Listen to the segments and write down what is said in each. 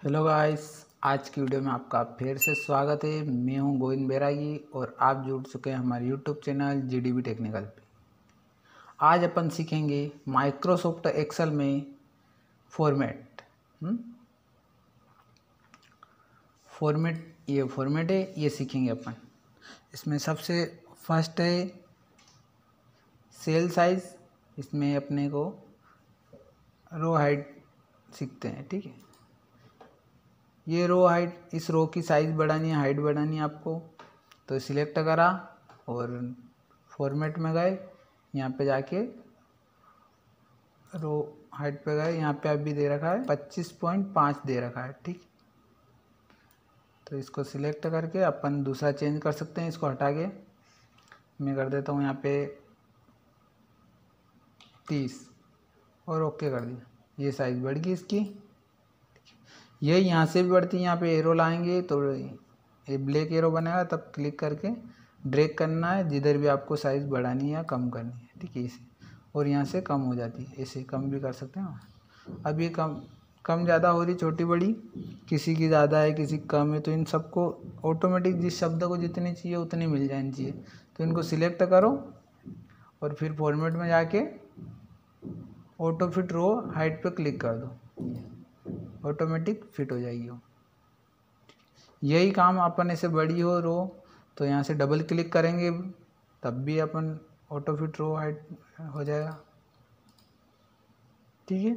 Hello guys, आज की video में आपका फिर से स्वागत है। मैं हूं गोविंद बैरागी और आप जुड़ चुके हैं हमारे यूट्यूब चैनल जीडीबी टेक्निकल पे। आज अपन सीखेंगे माइक्रोसॉफ्ट एक्सेल में फॉर्मेट। ये फॉर्मेट है, ये सीखेंगे अपन। इसमें सबसे फर्स्ट है सेल साइज। इसमें अपने को रो हाइट सीखते हैं, ठीक है। ये रो हाइट, इस रो की साइज़ बढ़ानी है, हाइट बढ़ानी है आपको, तो सिलेक्ट करा और फॉर्मेट में गए। यहाँ पे जाके रो हाइट पे गए, यहाँ पे अभी दे रखा है 25.5 दे रखा है, ठीक। तो इसको सिलेक्ट करके अपन दूसरा चेंज कर सकते हैं। इसको हटा के मैं कर देता हूँ यहाँ पे 30 और ओके कर दिया। ये साइज़ बढ़ गई इसकी। ये यहाँ से भी बढ़ती है, यहाँ पे एरो लाएंगे तो ये ब्लैक एरो बनेगा, तब क्लिक करके ड्रैग करना है जिधर भी आपको साइज़ बढ़ानी है या कम करनी है, ठीक है। इसे और यहाँ से कम हो जाती है, ऐसे कम भी कर सकते हैं। अब ये कम ज़्यादा हो रही, छोटी बड़ी, किसी की ज़्यादा है किसी की कम है, तो इन सबको ऑटोमेटिक जिस शब्द को जितनी चाहिए उतनी मिल जानी चाहिए। तो इनको सिलेक्ट करो और फिर फॉर्मेट में जाके ऑटो फिट रो हाइट पे क्लिक कर दो, ऑटोमेटिक फिट हो जाएगी वो। यही काम अपन ऐसे बड़ी हो रो तो यहाँ से डबल क्लिक करेंगे तब भी अपन ऑटो फिट रो हाइट हो जाएगा, ठीक है।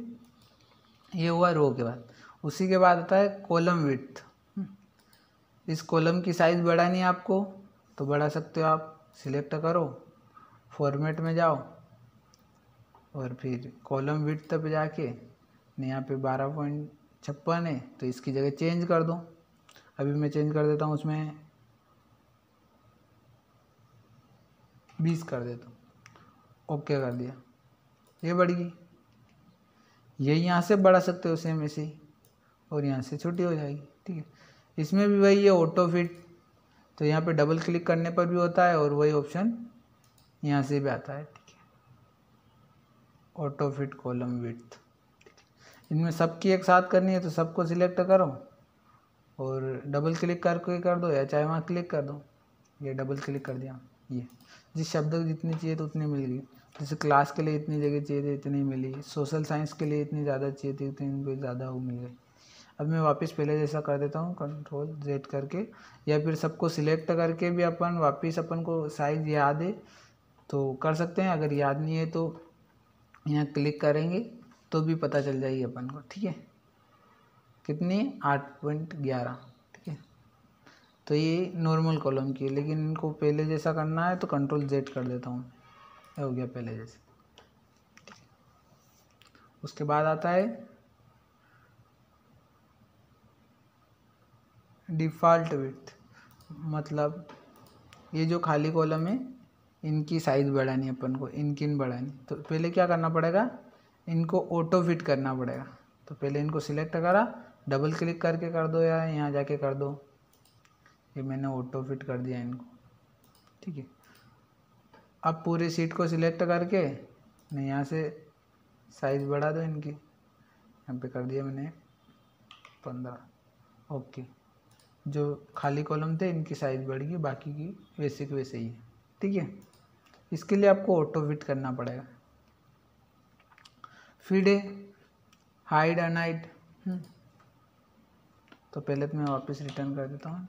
ये हुआ रो के बाद। उसी के बाद आता है कॉलम विड्थ। इस कॉलम की साइज़ बढ़ानी है आपको तो बढ़ा सकते हो आप। सिलेक्ट करो, फॉर्मेट में जाओ और फिर कॉलम विड्थ पे जाके यहाँ पे 12.56 है तो इसकी जगह चेंज कर दो। अभी मैं चेंज कर देता हूँ, उसमें 20 कर देता हूँ, ओके कर दिया। ये बढ़ गई। ये यहाँ से बढ़ा सकते हो सेम ऐसे ही, और यहाँ से छोटी हो जाएगी, ठीक है। इसमें भी वही है ऑटो फिट, तो यहाँ पे डबल क्लिक करने पर भी होता है और वही ऑप्शन यहाँ से भी आता है, ठीक है। ऑटो फिट कॉलम विड्थ, इनमें सबकी एक साथ करनी है तो सबको सिलेक्ट करो और डबल क्लिक करके कर दो या चाहे वहाँ क्लिक कर दो। ये डबल क्लिक कर दिया, ये जिस शब्द को जितनी चाहिए तो उतनी मिल गई। जैसे क्लास के लिए इतनी जगह चाहिए थी इतनी मिली, सोशल साइंस के लिए इतनी ज़्यादा चाहिए थी तो इनको ज़्यादा वो मिल गई। अब मैं वापस पहले जैसा कर देता हूँ, कंट्रोल जेड करके, या फिर सबको सिलेक्ट करके भी अपन वापस अपन को साइज़ याद है तो कर सकते हैं। अगर याद नहीं है तो यहाँ क्लिक करेंगे तो भी पता चल जाएगी अपन को, ठीक है। कितनी 8.11, ठीक है। तो ये नॉर्मल कॉलम की है, लेकिन इनको पहले जैसा करना है तो कंट्रोल जेड कर देता हूँ। ये हो गया पहले जैसे, ठीक है। उसके बाद आता है डिफ़ॉल्ट विड्थ, मतलब ये जो खाली कॉलम है इनकी साइज़ बढ़ानी है अपन को, इनकी बढ़ानी। तो पहले क्या करना पड़ेगा, इनको ऑटो फिट करना पड़ेगा। तो पहले इनको सिलेक्ट करा, डबल क्लिक करके कर दो या यहाँ जाके कर दो। ये मैंने ऑटो फिट कर दिया इनको, ठीक है। अब पूरी सीट को सिलेक्ट करके मैं यहाँ से साइज़ बढ़ा दो इनकी, यहाँ पे कर दिया मैंने 15, ओके। जो खाली कॉलम थे इनकी साइज़ बढ़ गई, बाकी की वैसे की वैसे ही है, ठीक है। इसके लिए आपको ऑटो फिट करना पड़ेगा। फिर है हाइड अनहाइड। तो पहले तो मैं वापस रिटर्न कर देता हूँ।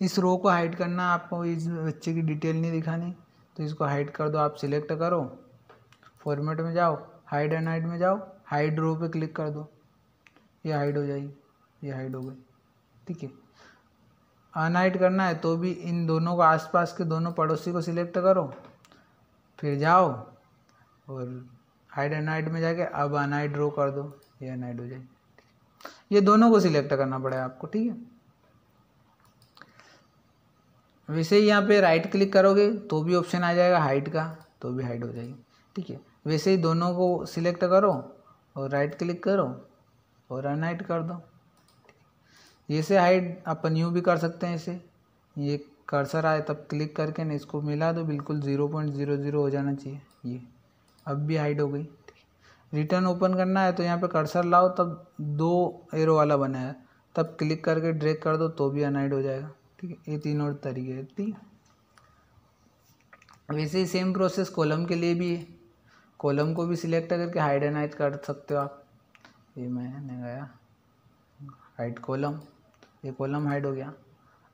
इस रो को हाइड करना, आपको इस बच्चे की डिटेल नहीं दिखानी तो इसको हाइड कर दो। आप सिलेक्ट करो, फॉर्मेट में जाओ, हाइड एंड हाइड में जाओ, हाइड रो पे क्लिक कर दो, ये हाइड हो जाएगी, ये हाइड हो गई, ठीक है। अनहाइड करना है तो भी इन दोनों को, आसपास के दोनों पड़ोसी को सिलेक्ट करो, फिर जाओ और हाइड एंड हाइड में जाके अब अनहाइड रो कर दो, ये अनहाइड हो जाएगी। ये दोनों को सिलेक्ट करना पड़ेगा आपको, ठीक है। वैसे ही यहाँ पे राइट क्लिक करोगे तो भी ऑप्शन आ जाएगा हाइड का, तो भी हाइड हो जाएगी, ठीक है। वैसे ही दोनों को सिलेक्ट करो और राइट क्लिक करो और अनहाइड कर दो। ये से हाइड अपन यूँ भी कर सकते हैं, इसे ये कर्सर आए तब क्लिक करके ना इसको मिला दो, बिल्कुल 0.00 हो जाना चाहिए। ये अब भी हाइड हो गई, ठीक है। रिटर्न ओपन करना है तो यहाँ पे कर्सर लाओ, तब 2 एरो वाला बना है, तब क्लिक करके ड्रैग कर दो तो भी अनहाइड हो जाएगा। ठीक है, ये 3 और तरीके हैं। ठीक है, वैसे ही सेम प्रोसेस कॉलम के लिए भी है। कॉलम को भी सिलेक्ट करके हाइड एंड हाइड कर सकते हो आप। ये मैंने गया हाइड कॉलम, ये कॉलम हाइड हो गया।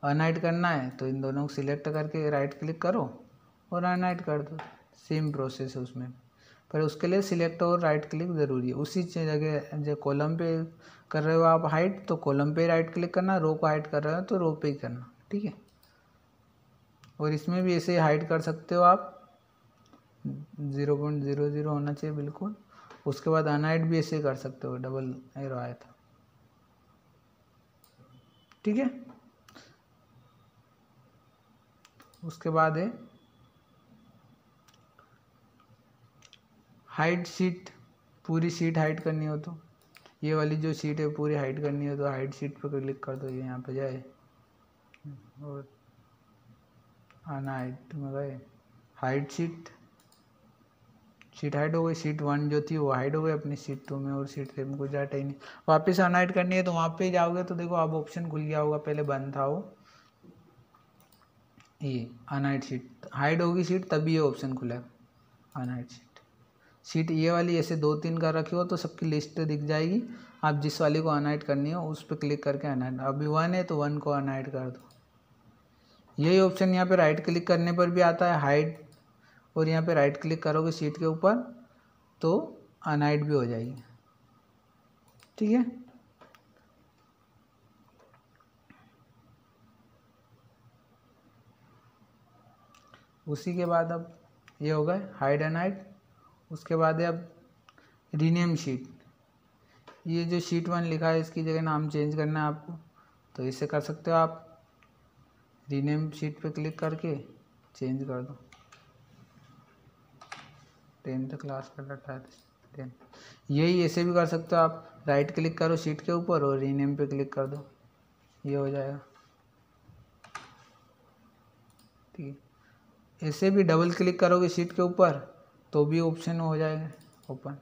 अनहाइड करना है तो इन दोनों को सिलेक्ट करके राइट क्लिक करो और अनहाइड कर दो। सेम प्रोसेस है उसमें, पर उसके लिए सिलेक्ट और राइट क्लिक ज़रूरी है। उसी जगह जो कॉलम पे कर रहे हो आप हाइड, तो कॉलम पे राइट क्लिक करना, रो को हाइड कर रहे हो तो रो पे ही करना। ठीक है, और इसमें भी ऐसे हाइड कर सकते हो आप, 0.00 होना चाहिए बिल्कुल। उसके बाद अनहाइड भी ऐसे कर सकते हो, डबल एरो आया था। ठीक है, उसके बाद है हाइड शीट। पूरी शीट हाइड करनी हो तो, ये वाली जो शीट है पूरी हाइड करनी हो तो हाइड शीट पर क्लिक कर दो, ये यहाँ पे जाए और अनहाइड में गए, हाइड शीट, शीट हाइड हो गई। शीट 1 जो थी वो हाइड हो गई अपनी शीट 2 में, और शीट 3 में कुछ डाटा ही नहीं। वापस अनहाइड करनी है तो वहाँ पे जाओगे तो देखो अब ऑप्शन खुल गया होगा, पहले बंद था वो, ये अनहाइड शीट हाइड होगी शीट तभी ये ऑप्शन खुलेगा अनहाइड शीट। शीट ये वाली ऐसे 2-3 का रखे हो तो सबकी लिस्ट दिख जाएगी। आप जिस वाली को अनहाइड करनी हो उस पर क्लिक करके अनहाइड, अभी 1 है तो 1 को अनहाइड कर दो। यही ऑप्शन यहाँ पे राइट क्लिक करने पर भी आता है हाइड, और यहाँ पे राइट क्लिक करोगे शीट के ऊपर तो अनहाइड भी हो जाएगी। ठीक है, उसी के बाद अब ये हो गए हाइड एंड हाइड। उसके बाद है अब रीनेम शीट। ये जो शीट 1 लिखा है इसकी जगह नाम चेंज करना है आपको, तो इसे कर सकते हो आप, रीनेम शीट पे क्लिक करके चेंज कर दो। 10th क्लास का डाटा है 10। यही ऐसे भी कर सकते हो आप, राइट क्लिक करो शीट के ऊपर और रीनेम पे क्लिक कर दो, ये हो जाएगा। ठीक है, ऐसे भी डबल क्लिक करोगे शीट के ऊपर तो भी ऑप्शन हो जाएगा ओपन,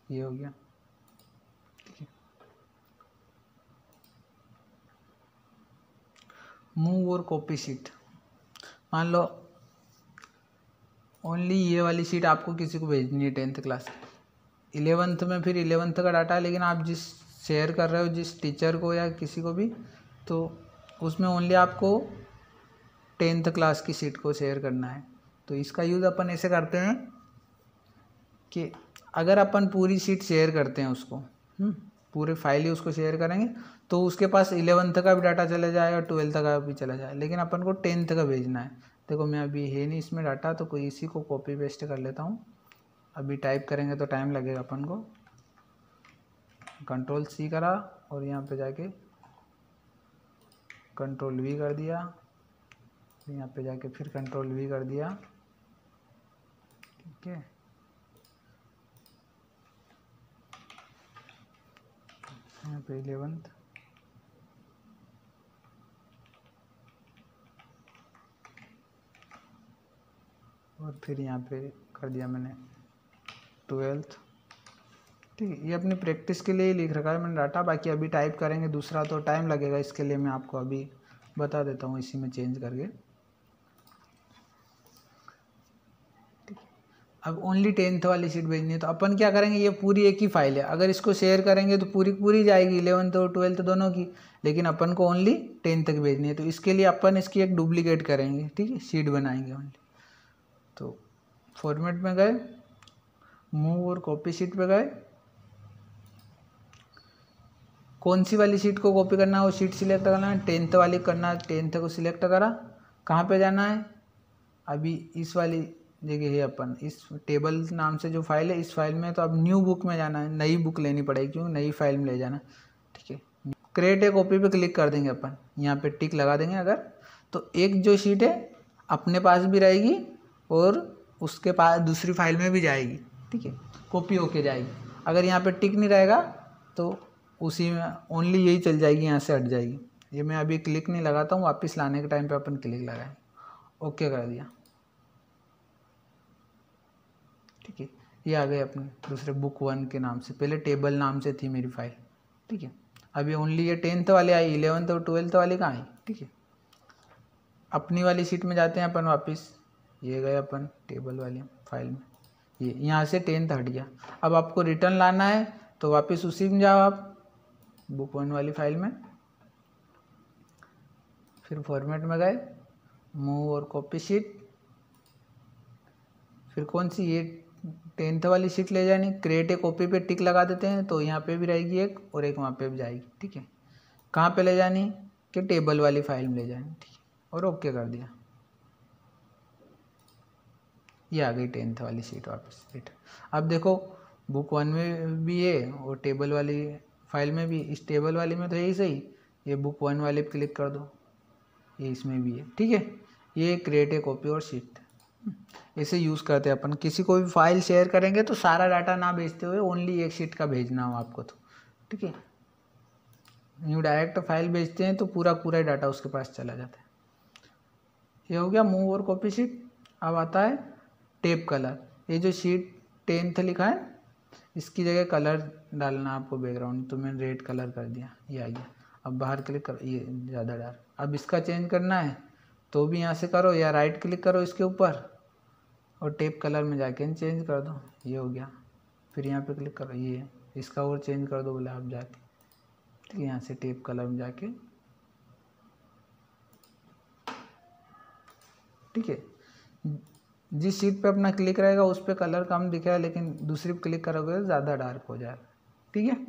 ये हो गया। ठीक है, मूव और कॉपी शीट। मान लो ओनली ये वाली शीट आपको किसी को भेजनी है 10th क्लास, 11th में फिर 11th का डाटा है, लेकिन आप जिस शेयर कर रहे हो जिस टीचर को या किसी को भी, तो उसमें ओनली आपको 10th क्लास की शीट को शेयर करना है। तो इसका यूज़ अपन ऐसे करते हैं कि अगर अपन पूरी शीट शेयर करते हैं उसको, पूरे फाइल ही उसको शेयर करेंगे तो उसके पास 11th का भी डाटा चला जाएगा, 12th का भी चला जाएगा, लेकिन अपन को 10th का भेजना है। देखो मैं अभी है नहीं इसमें डाटा, तो कोई इसी को कॉपी पेस्ट कर लेता हूँ। अभी टाइप करेंगे तो टाइम लगेगा अपन को। Ctrl+C करा और यहाँ पे जाके Ctrl+V कर दिया, यहाँ पे जाके फिर Ctrl+V कर दिया। ठीक है, यहाँ पे 11th, और फिर यहाँ पे कर दिया मैंने 12th। ठीक है, ये अपनी प्रैक्टिस के लिए ही लिख रखा है मैंने डाटा, बाकी अभी टाइप करेंगे दूसरा तो टाइम लगेगा, इसके लिए मैं आपको अभी बता देता हूँ इसी में चेंज करके। ठीक है, अब ओनली 10th वाली शीट भेजनी है तो अपन क्या करेंगे, ये पूरी एक ही फाइल है, अगर इसको शेयर करेंगे तो पूरी पूरी जाएगी 11th और 12th दोनों की, लेकिन अपन को ओनली 10th तक भेजनी है, तो इसके लिए अपन इसकी एक डुप्लीकेट करेंगे। ठीक है, शीट बनाएंगे ओनली। तो फॉर्मेट में गए, मूव और कॉपी शीट पे गए, कौन सी वाली शीट को कॉपी करना है वो शीट सिलेक्ट करना है, 10th वाली करना है, 10th को सिलेक्ट करा, कहाँ पे जाना है, अभी इस वाली जगह है अपन, इस टेबल नाम से जो फाइल है इस फाइल में, तो अब न्यू बुक में जाना है, नई बुक लेनी पड़ेगी क्योंकि नई फाइल में ले जाना। ठीक है, क्रिएट ए कॉपी पे क्लिक कर देंगे अपन, यहाँ पे टिक लगा देंगे अगर, तो एक जो शीट है अपने पास भी रहेगी और उसके पास दूसरी फाइल में भी जाएगी। ठीक है, कॉपी होके जाएगी। अगर यहाँ पे टिक नहीं रहेगा तो उसी में ओनली यही चल जाएगी, यहाँ से हट जाएगी। ये मैं अभी क्लिक नहीं लगाता हूँ, वापस लाने के टाइम पे अपन क्लिक लगाएं। ओके कर दिया। ठीक है। ये आ गए अपने दूसरे बुक 1 के नाम से, पहले टेबल नाम से थी मेरी फाइल, ठीक है। अभी ओनली ये 10th वाले आई, 11th और 12th वाले कहाँ आई, ठीक है। अपनी वाली शीट में जाते हैं अपन वापस, ये गए अपन टेबल वाली फाइल में, ये यहाँ से 10th हट गया। अब आपको रिटर्न लाना है तो वापस उसी में जाओ आप, बुक 1 वाली फाइल में, फिर फॉर्मेट में गए, मूव और कॉपी शीट, फिर कौन सी ये 10th वाली शीट ले जानी, क्रिएट ए कॉपी पे टिक लगा देते हैं तो यहाँ पे भी रहेगी एक और एक वहाँ पे भी जाएगी, ठीक है। कहाँ पे ले जानी कि टेबल वाली फाइल में ले जानी, ठीक है, और ओके कर दिया। ये आ गई 10th वाली शीट वापस शीट। अब देखो बुक 1 में भी है और टेबल वाली फाइल में भी, इस टेबल वाली में तो यही सही, ये बुक 1 वाले पे क्लिक कर दो, ये इसमें भी है, ठीक है। ये क्रिएट ए कॉपी और शीट ऐसे यूज़ करते हैं अपन। किसी को भी फाइल शेयर करेंगे तो सारा डाटा ना भेजते हुए ओनली एक शीट का भेजना हो आपको तो, ठीक है। न्यू डायरेक्ट फाइल भेजते हैं तो पूरा पूरा डाटा उसके पास चला जाता है। ये हो गया मूव और कॉपी शीट। अब आता है टेप कलर। ये जो शीट 10th लिखा है इसकी जगह कलर डालना आपको बैकग्राउंड, तो मैंने रेड कलर कर दिया, ये आ गया। अब बाहर क्लिक कर, ये ज़्यादा डार्क। अब इसका चेंज करना है तो भी यहाँ से करो या राइट क्लिक करो इसके ऊपर और टेप कलर में जाके चेंज कर दो, ये हो गया। फिर यहाँ पे क्लिक करो, ये इसका और चेंज कर दो बोले आप जाके, ठीक है। यहाँ से टेप कलर में जाके, ठीक है। जिस शीट पे अपना क्लिक रहेगा उस पे कलर कम दिखेगा, लेकिन दूसरी पे क्लिक करोगे तो ज़्यादा डार्क हो जाएगा, ठीक है।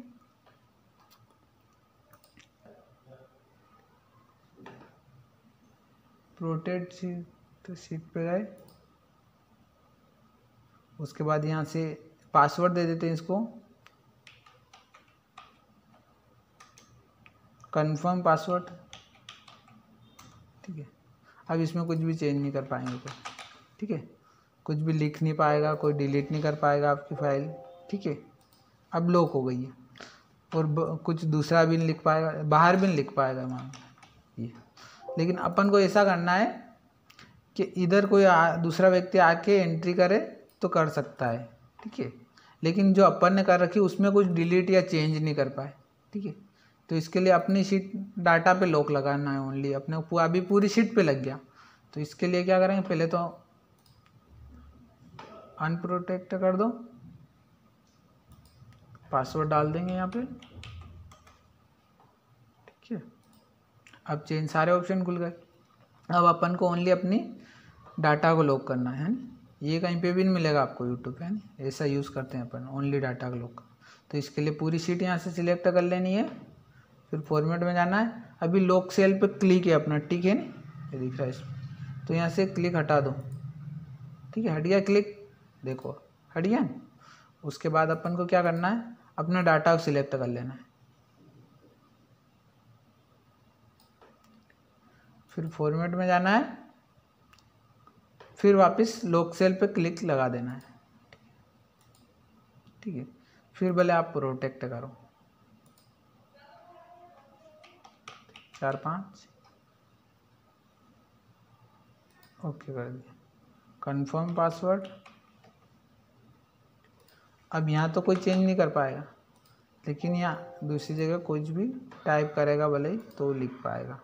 प्रोटेक्ट शीट, तो शीट पे गए, उसके बाद यहाँ से पासवर्ड दे देते हैं इसको, कंफर्म पासवर्ड, ठीक है। अब इसमें कुछ भी चेंज नहीं कर पाएंगे कोई, ठीक है। कुछ भी लिख नहीं पाएगा कोई, डिलीट नहीं कर पाएगा आपकी फाइल, ठीक है। अब लॉक हो गई है और कुछ दूसरा भी नहीं लिख पाएगा, बाहर भी नहीं लिख पाएगा मान ये। लेकिन अपन को ऐसा करना है कि इधर कोई दूसरा व्यक्ति आके एंट्री करे तो कर सकता है, ठीक है। लेकिन जो अपन ने कर रखी उसमें कुछ डिलीट या चेंज नहीं कर पाए, ठीक है। तो इसके लिए अपनी शीट डाटा पे लॉक लगाना है ओनली, अपने अभी पूरी शीट पे लग गया। तो इसके लिए क्या करेंगे, पहले तो अनप्रोटेक्ट कर दो, पासवर्ड डाल देंगे यहाँ पे, ठीक है। अब चेंज सारे ऑप्शन खुल गए। अब अपन को ओनली अपनी डाटा को लॉक करना है ना, ये कहीं पे भी नहीं मिलेगा आपको यूट्यूब पे, है ना। ऐसा यूज़ करते हैं अपन ओनली डाटा को लॉक। तो इसके लिए पूरी शीट यहाँ से सिलेक्ट कर लेनी है, फिर फॉर्मेट में जाना है। अभी लॉक सेल पे क्लिक है अपना, ठीक है ना, ये दिख रहा है इसमें, तो यहाँ से क्लिक हटा दो, ठीक है। हट गया क्लिक, देखो हट गया। उसके बाद अपन को क्या करना है, अपना डाटा को सिलेक्ट कर लेना है, फिर फॉर्मेट में जाना है, फिर वापस लॉक सेल पे क्लिक लगा देना है, ठीक है। फिर भले आप प्रोटेक्ट करो 4-5, ओके कर दिया। Confirm password. अब यहाँ तो कोई चेंज नहीं कर पाएगा, लेकिन यहाँ दूसरी जगह कुछ भी टाइप करेगा भले ही तो लिख पाएगा,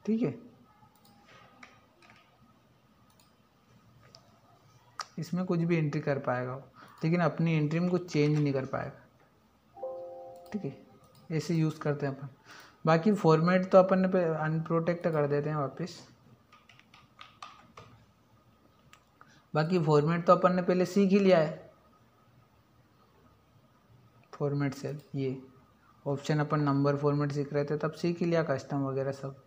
ठीक है। इसमें कुछ भी एंट्री कर पाएगा वो, लेकिन अपनी एंट्री में कुछ चेंज नहीं कर पाएगा, ठीक है। ऐसे यूज़ करते हैं अपन। बाकी फॉर्मेट तो अपन ने अनप्रोटेक्ट कर देते हैं वापस। बाकी फॉर्मेट तो अपन ने पहले सीख ही लिया है, फॉर्मेट सेल, ये ऑप्शन अपन नंबर फॉर्मेट सीख रहे थे तब सीख ही लिया, कस्टम वगैरह सब।